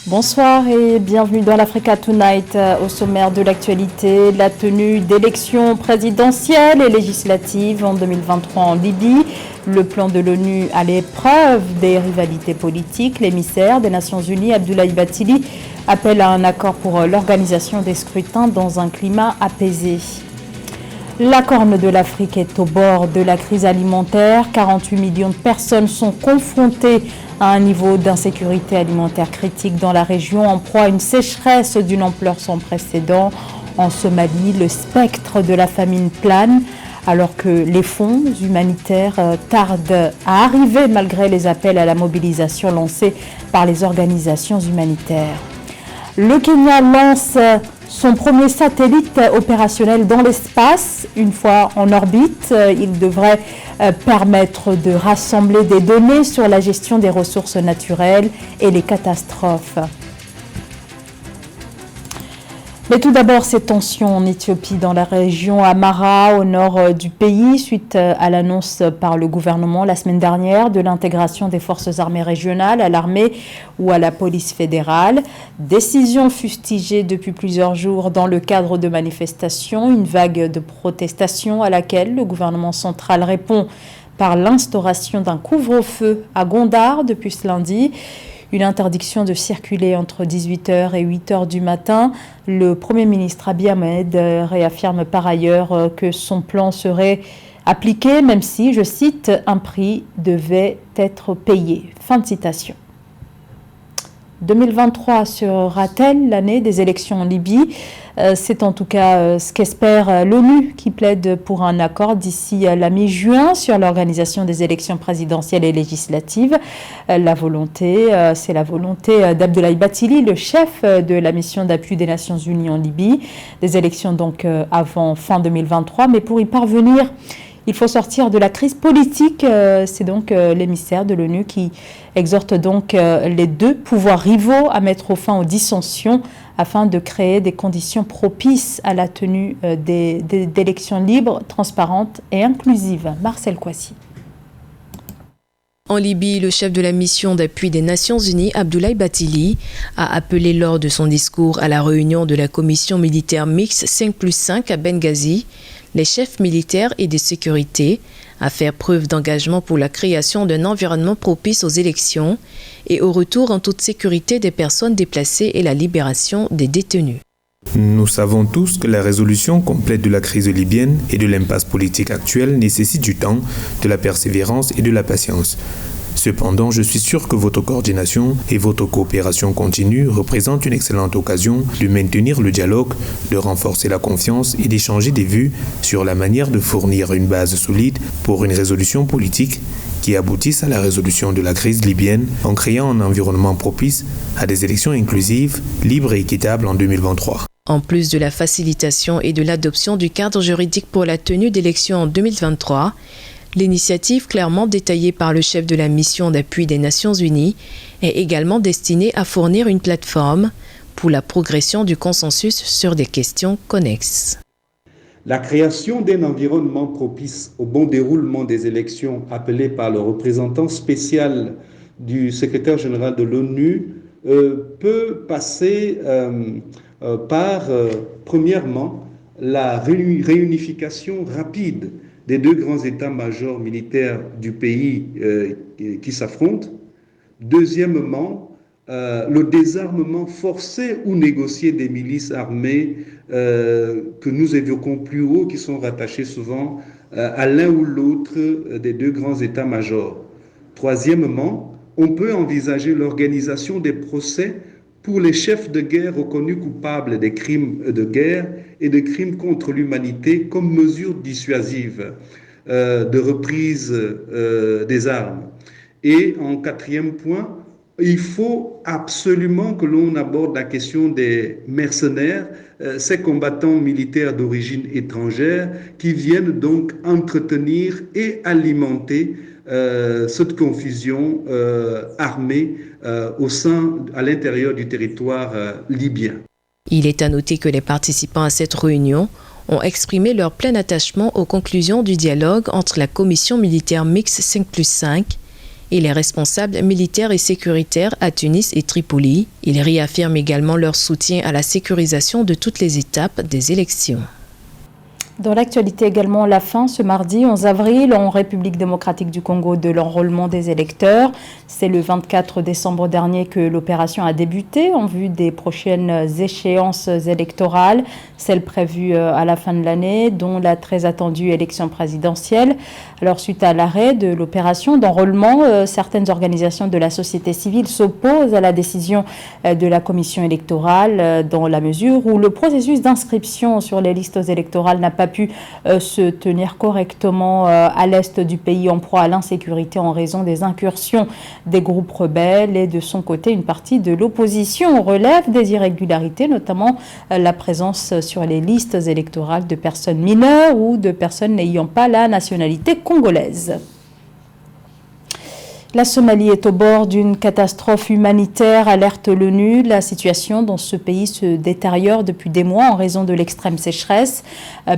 Bonsoir et bienvenue dans l'Africa Tonight. Au sommaire de l'actualité, la tenue d'élections présidentielles et législatives en 2023 en Libye. Le plan de l'ONU à l'épreuve des rivalités politiques. L'émissaire des Nations Unies, Abdoulaye Bathily, appelle à un accord pour l'organisation des scrutins dans un climat apaisé. La Corne de l'Afrique est au bord de la crise alimentaire. 48 millions de personnes sont confrontées à un niveau d'insécurité alimentaire critique dans la région, en proie à une sécheresse d'une ampleur sans précédent. En Somalie, le spectre de la famine plane, alors que les fonds humanitaires tardent à arriver malgré les appels à la mobilisation lancés par les organisations humanitaires. Le Kenya lance son premier satellite opérationnel dans l'espace. Une fois en orbite, il devrait permettre de rassembler des données sur la gestion des ressources naturelles et les catastrophes. Mais tout d'abord, ces tensions en Éthiopie, dans la région Amhara, au nord du pays, suite à l'annonce par le gouvernement la semaine dernière de l'intégration des forces armées régionales à l'armée ou à la police fédérale. Décision fustigée depuis plusieurs jours dans le cadre de manifestations, une vague de protestations à laquelle le gouvernement central répond par l'instauration d'un couvre-feu à Gondar depuis ce lundi. Une interdiction de circuler entre 18h et 8h du matin. Le Premier ministre Abiy Ahmed réaffirme par ailleurs que son plan serait appliqué, même si, je cite, un prix devait être payé. Fin de citation. 2023 sera-t-elle l'année des élections en Libye? C'est en tout cas ce qu'espère l'ONU qui plaide pour un accord d'ici la mi-juin sur l'organisation des élections présidentielles et législatives. C'est la volonté d'Abdoulaye Bathily, le chef de la mission d'appui des Nations Unies en Libye. Des élections donc avant fin 2023, mais pour y parvenir, il faut sortir de la crise politique. C'est donc l'émissaire de l'ONU qui exhorte donc les deux pouvoirs rivaux à mettre fin aux dissensions afin de créer des conditions propices à la tenue d'élections libres, transparentes et inclusives. Marcel Kouassi. En Libye, le chef de la mission d'appui des Nations Unies, Abdoulaye Bathily, a appelé lors de son discours à la réunion de la commission militaire mixte 5+5 à Benghazi les chefs militaires et de sécurité à faire preuve d'engagement pour la création d'un environnement propice aux élections et au retour en toute sécurité des personnes déplacées et la libération des détenus. Nous savons tous que la résolution complète de la crise libyenne et de l'impasse politique actuelle nécessite du temps, de la persévérance et de la patience. Cependant, je suis sûr que votre coordination et votre coopération continue représentent une excellente occasion de maintenir le dialogue, de renforcer la confiance et d'échanger des vues sur la manière de fournir une base solide pour une résolution politique qui aboutisse à la résolution de la crise libyenne en créant un environnement propice à des élections inclusives, libres et équitables en 2023. En plus de la facilitation et de l'adoption du cadre juridique pour la tenue d'élections en 2023, l'initiative clairement détaillée par le chef de la mission d'appui des Nations Unies est également destinée à fournir une plateforme pour la progression du consensus sur des questions connexes. La création d'un environnement propice au bon déroulement des élections appelé par le représentant spécial du secrétaire général de l'ONU peut passer par, premièrement, la réunification rapide des deux grands états-majors militaires du pays qui s'affrontent. Deuxièmement, le désarmement forcé ou négocié des milices armées que nous évoquons plus haut, qui sont rattachées souvent à l'un ou l'autre des deux grands états-majors. Troisièmement, on peut envisager l'organisation des procès pour les chefs de guerre reconnus coupables des crimes de guerre et de crimes contre l'humanité comme mesure dissuasive de reprise des armes. Et en quatrième point, il faut absolument que l'on aborde la question des mercenaires, ces combattants militaires d'origine étrangère qui viennent donc entretenir et alimenter cette confusion armée à l'intérieur du territoire libyen. Il est à noter que les participants à cette réunion ont exprimé leur plein attachement aux conclusions du dialogue entre la commission militaire mixte 5+5 et les responsables militaires et sécuritaires à Tunis et Tripoli. Ils réaffirment également leur soutien à la sécurisation de toutes les étapes des élections. Dans l'actualité également, la fin ce mardi 11 avril en République démocratique du Congo de l'enrôlement des électeurs. C'est le 24 décembre dernier que l'opération a débuté en vue des prochaines échéances électorales, celles prévues à la fin de l'année, dont la très attendue élection présidentielle. Alors suite à l'arrêt de l'opération d'enrôlement, certaines organisations de la société civile s'opposent à la décision de la commission électorale dans la mesure où le processus d'inscription sur les listes électorales n'a pas pu se tenir correctement à l'est du pays en proie à l'insécurité en raison des incursions des groupes rebelles et de son côté une partie de l'opposition relève des irrégularités, notamment la présence sur les listes électorales de personnes mineures ou de personnes n'ayant pas la nationalité congolaise. La Somalie est au bord d'une catastrophe humanitaire, alerte l'ONU. La situation dans ce pays se détériore depuis des mois en raison de l'extrême sécheresse.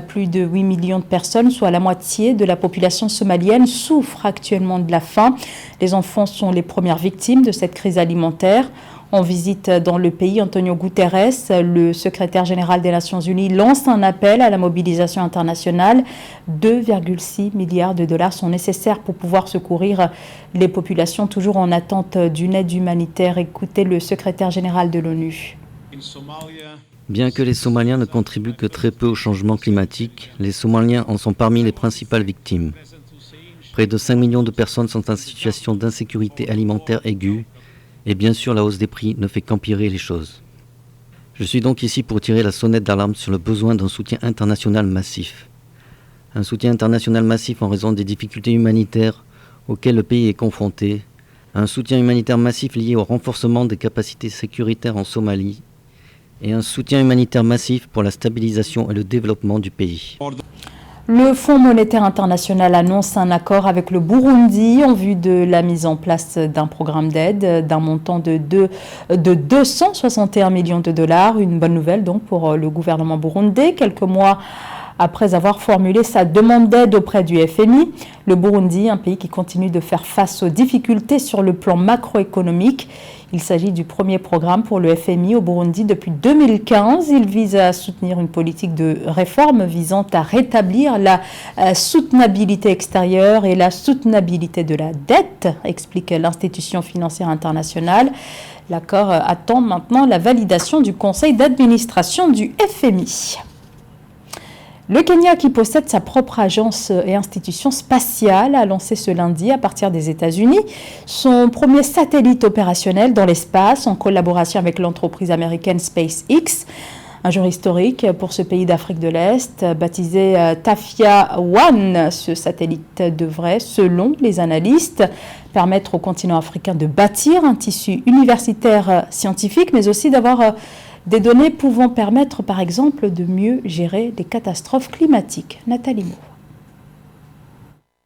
Plus de 8 millions de personnes, soit la moitié de la population somalienne, souffrent actuellement de la faim. Les enfants sont les premières victimes de cette crise alimentaire. En visite dans le pays, Antonio Guterres, le secrétaire général des Nations Unies, lance un appel à la mobilisation internationale. 2,6 milliards de dollars sont nécessaires pour pouvoir secourir les populations toujours en attente d'une aide humanitaire. Écoutez le secrétaire général de l'ONU. Bien que les Somaliens ne contribuent que très peu au changement climatique, les Somaliens en sont parmi les principales victimes. Près de 5 millions de personnes sont en situation d'insécurité alimentaire aiguë. Et bien sûr, la hausse des prix ne fait qu'empirer les choses. Je suis donc ici pour tirer la sonnette d'alarme sur le besoin d'un soutien international massif. Un soutien international massif en raison des difficultés humanitaires auxquelles le pays est confronté. Un soutien humanitaire massif lié au renforcement des capacités sécuritaires en Somalie. Et un soutien humanitaire massif pour la stabilisation et le développement du pays. Le Fonds monétaire international annonce un accord avec le Burundi en vue de la mise en place d'un programme d'aide d'un montant de 261 millions de dollars. Une bonne nouvelle donc pour le gouvernement burundais. Quelques mois après avoir formulé sa demande d'aide auprès du FMI, le Burundi, un pays qui continue de faire face aux difficultés sur le plan macroéconomique. Il s'agit du premier programme pour le FMI au Burundi depuis 2015. Il vise à soutenir une politique de réforme visant à rétablir la soutenabilité extérieure et la soutenabilité de la dette, explique l'institution financière internationale. L'accord attend maintenant la validation du conseil d'administration du FMI. Le Kenya, qui possède sa propre agence et institution spatiale, a lancé ce lundi, à partir des États-Unis, son premier satellite opérationnel dans l'espace en collaboration avec l'entreprise américaine SpaceX. Un jour historique pour ce pays d'Afrique de l'Est, baptisé Tafia One. Ce satellite devrait, selon les analystes, permettre au continent africain de bâtir un tissu universitaire scientifique, mais aussi d'avoir des données pouvant permettre, par exemple, de mieux gérer les catastrophes climatiques. Nathalie Moore.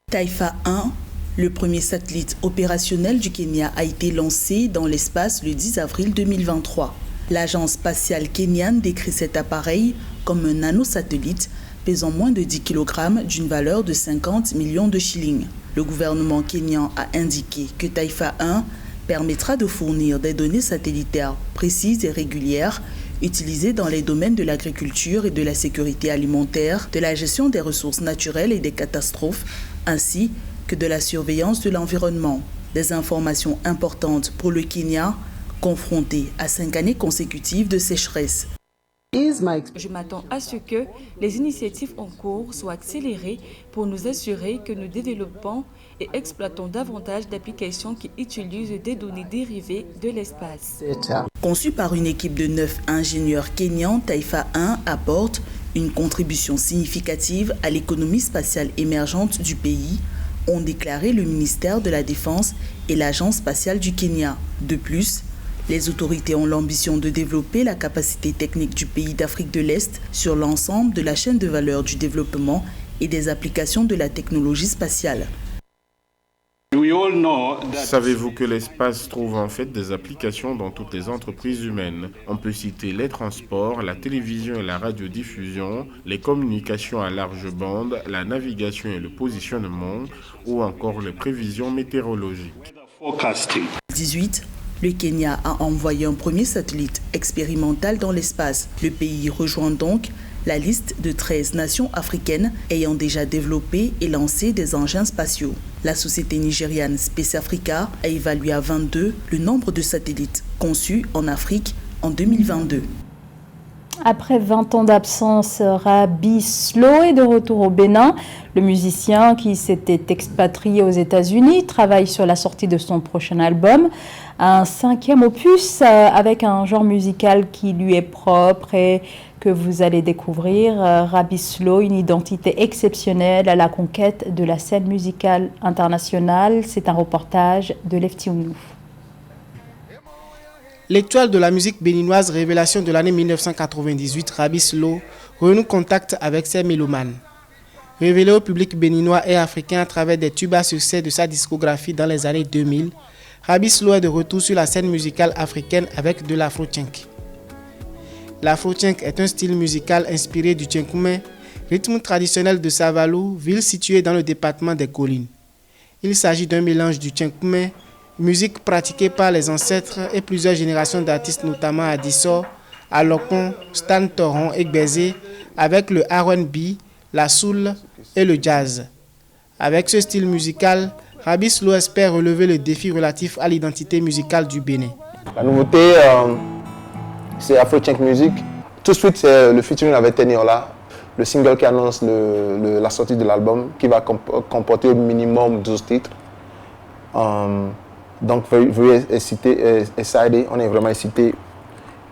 Taifa 1, le premier satellite opérationnel du Kenya, a été lancé dans l'espace le 10 avril 2023. L'agence spatiale kenyane décrit cet appareil comme un nanosatellite pesant moins de 10 kg d'une valeur de 50 millions de shillings. Le gouvernement kényan a indiqué que Taifa 1 permettra de fournir des données satellitaires précises et régulières utilisées dans les domaines de l'agriculture et de la sécurité alimentaire, de la gestion des ressources naturelles et des catastrophes, ainsi que de la surveillance de l'environnement. Des informations importantes pour le Kenya, confronté à 5 années consécutives de sécheresse. Je m'attends à ce que les initiatives en cours soient accélérées pour nous assurer que nous développons et exploitons davantage d'applications qui utilisent des données dérivées de l'espace. Conçu par une équipe de 9 ingénieurs kenyans, Taifa 1 apporte une contribution significative à l'économie spatiale émergente du pays, ont déclaré le ministère de la Défense et l'Agence spatiale du Kenya. De plus, les autorités ont l'ambition de développer la capacité technique du pays d'Afrique de l'Est sur l'ensemble de la chaîne de valeur du développement et des applications de la technologie spatiale. Savez-vous que l'espace trouve en fait des applications dans toutes les entreprises humaines? On peut citer les transports, la télévision et la radiodiffusion, les communications à large bande, la navigation et le positionnement, ou encore les prévisions météorologiques. 2018, le Kenya a envoyé un premier satellite expérimental dans l'espace. Le pays rejoint donc la liste de 13 nations africaines ayant déjà développé et lancé des engins spatiaux. La société nigériane Space Africa a évalué à 22 le nombre de satellites conçus en Afrique en 2022. Après 20 ans d'absence, Rabi Slow est de retour au Bénin. Le musicien qui s'était expatrié aux États-Unis travaille sur la sortie de son prochain album. Un 5e opus avec un genre musical qui lui est propre et que vous allez découvrir. Rabi Slow, une identité exceptionnelle à la conquête de la scène musicale internationale. C'est un reportage de Lefty Ounou. L'étoile de la musique béninoise révélation de l'année 1998, Rabi Slow, renoue contact avec ses mélomanes. Révélé au public béninois et africain à travers des tubes à succès de sa discographie dans les années 2000, Rabi Slow est de retour sur la scène musicale africaine avec de l'afro-tchink. L'afro-tchink est un style musical inspiré du tchinkoumé, rythme traditionnel de Savalou, ville située dans le département des Collines. Il s'agit d'un mélange du tchinkoumé, musique pratiquée par les ancêtres et plusieurs générations d'artistes, notamment Adissor, Alokon, Stan Toron et Gbezé, avec le R&B, la soul et le jazz. Avec ce style musical, Rabi Slow espère relever le défi relatif à l'identité musicale du Bénin. La nouveauté, c'est Afro-Tchink Music. Tout de suite, c'est le featuring avec Teniola, le single qui annonce la sortie de l'album, qui va comporter au minimum 12 titres. Donc, very excited, on est vraiment excité.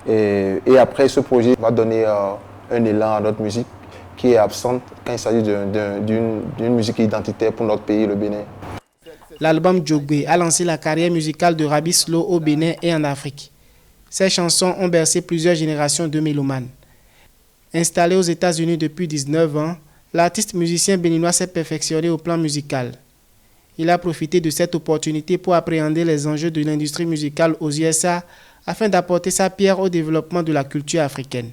Et après, ce projet va donner un élan à notre musique qui est absente quand il s'agit d'une musique identitaire pour notre pays, le Bénin. L'album Djogbe a lancé la carrière musicale de Rabi Slow au Bénin et en Afrique. Ses chansons ont bercé plusieurs générations de mélomanes. Installé aux États-Unis depuis 19 ans, l'artiste musicien béninois s'est perfectionné au plan musical. Il a profité de cette opportunité pour appréhender les enjeux de l'industrie musicale aux USA afin d'apporter sa pierre au développement de la culture africaine.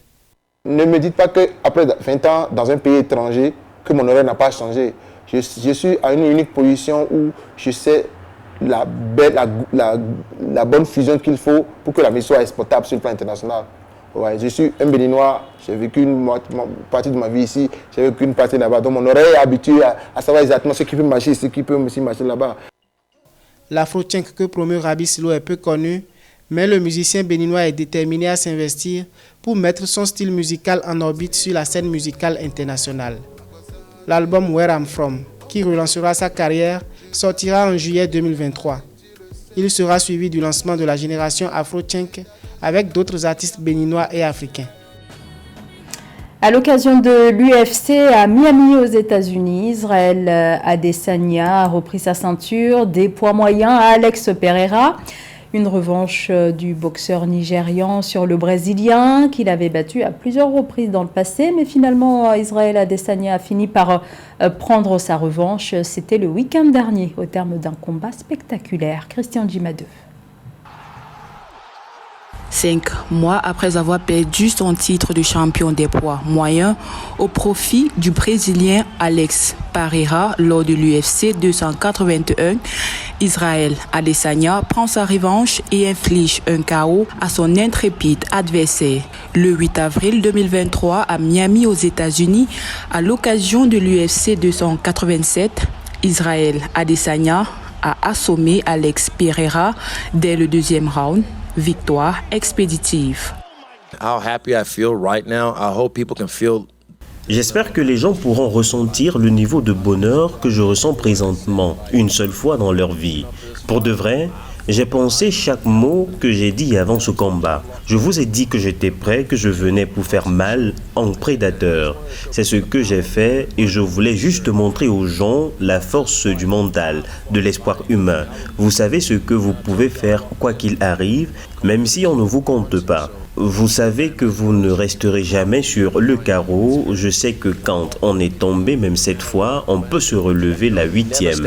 Ne me dites pas qu'après 20 ans dans un pays étranger, que mon oreille n'a pas changé. Je suis à une unique position où je sais la bonne fusion qu'il faut pour que la musique soit exportable sur le plan international. Ouais, je suis un Béninois, j'ai vécu une partie de ma vie ici, j'ai vécu une partie là-bas. Donc mon oreille est habituée à savoir exactement ce qui peut marcher, ce qui peut aussi marcher là-bas. L'afro-tchink que promeut Rabi Slow est peu connu, mais le musicien béninois est déterminé à s'investir pour mettre son style musical en orbite sur la scène musicale internationale. L'album Where I'm From, qui relancera sa carrière, sortira en juillet 2023. Il sera suivi du lancement de la génération Afro-tchink avec d'autres artistes béninois et africains. À l'occasion de l'UFC à Miami aux États-Unis, Israël Adesanya a repris sa ceinture des poids moyens à Alex Pereira. Une revanche du boxeur nigérian sur le Brésilien qu'il avait battu à plusieurs reprises dans le passé. Mais finalement, Israël Adesanya a fini par prendre sa revanche. C'était le week-end dernier au terme d'un combat spectaculaire. Christian Djimadeu. 5 mois après avoir perdu son titre de champion des poids moyens au profit du Brésilien Alex Pereira lors de l'UFC 281, Israël Adesanya prend sa revanche et inflige un KO à son intrépide adversaire. Le 8 avril 2023 à Miami aux États-Unis, à l'occasion de l'UFC 287, Israël Adesanya a assommé Alex Pereira dès le deuxième round. Victoire expéditive. J'espère que les gens pourront ressentir le niveau de bonheur que je ressens présentement, une seule fois dans leur vie. Pour de vrai, j'ai pensé chaque mot que j'ai dit avant ce combat. Je vous ai dit que j'étais prêt, que je venais pour faire mal en prédateur. C'est ce que j'ai fait et je voulais juste montrer aux gens la force du mental, de l'espoir humain. Vous savez ce que vous pouvez faire quoi qu'il arrive, même si on ne vous compte pas. Vous savez que vous ne resterez jamais sur le carreau. Je sais que quand on est tombé, même cette fois, on peut se relever la 8e.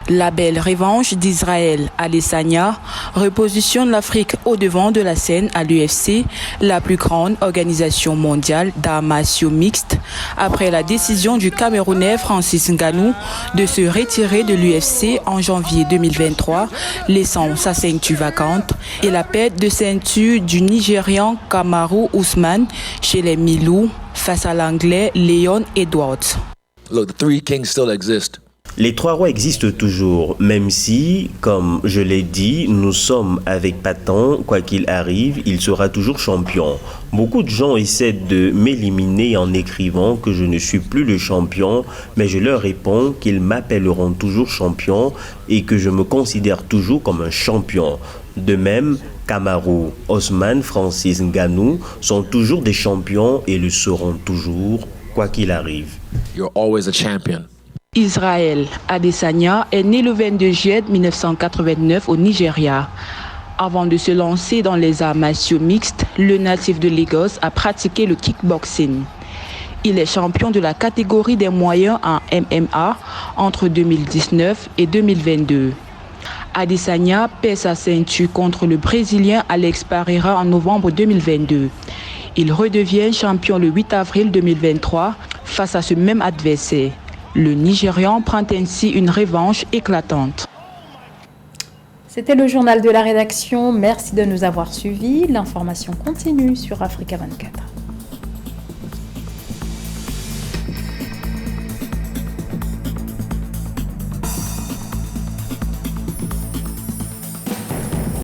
La belle revanche d'Israël Adesanya repositionne l'Afrique au devant de la scène à l'UFC, la plus grande organisation mondiale d'arts martiaux mixtes, après la décision du Camerounais Francis Ngannou de se retirer de l'UFC en janvier 2023, laissant sa ceinture vacante, et la perte de ceinture du Nigérian Kamaru Usman chez les Milou face à l'Anglais Leon Edwards. Look, the three kings still exist. Les trois rois existent toujours, même si, comme je l'ai dit, nous sommes avec Patan, quoi qu'il arrive, il sera toujours champion. Beaucoup de gens essaient de m'éliminer en écrivant que je ne suis plus le champion, mais je leur réponds qu'ils m'appelleront toujours champion et que je me considère toujours comme un champion. De même, Kamaru, Osman, Francis Ngannou sont toujours des champions et le seront toujours, quoi qu'il arrive. You're always a champion. Israël Adesanya est né le 22 juillet 1989 au Nigeria. Avant de se lancer dans les arts martiaux mixtes, le natif de Lagos a pratiqué le kickboxing. Il est champion de la catégorie des moyens en MMA entre 2019 et 2022. Adesanya perd sa ceinture contre le Brésilien Alex Pereira en novembre 2022. Il redevient champion le 8 avril 2023 face à ce même adversaire. Le Nigérian prend ainsi une revanche éclatante. C'était le journal de la rédaction. Merci de nous avoir suivis. L'information continue sur Africa 24.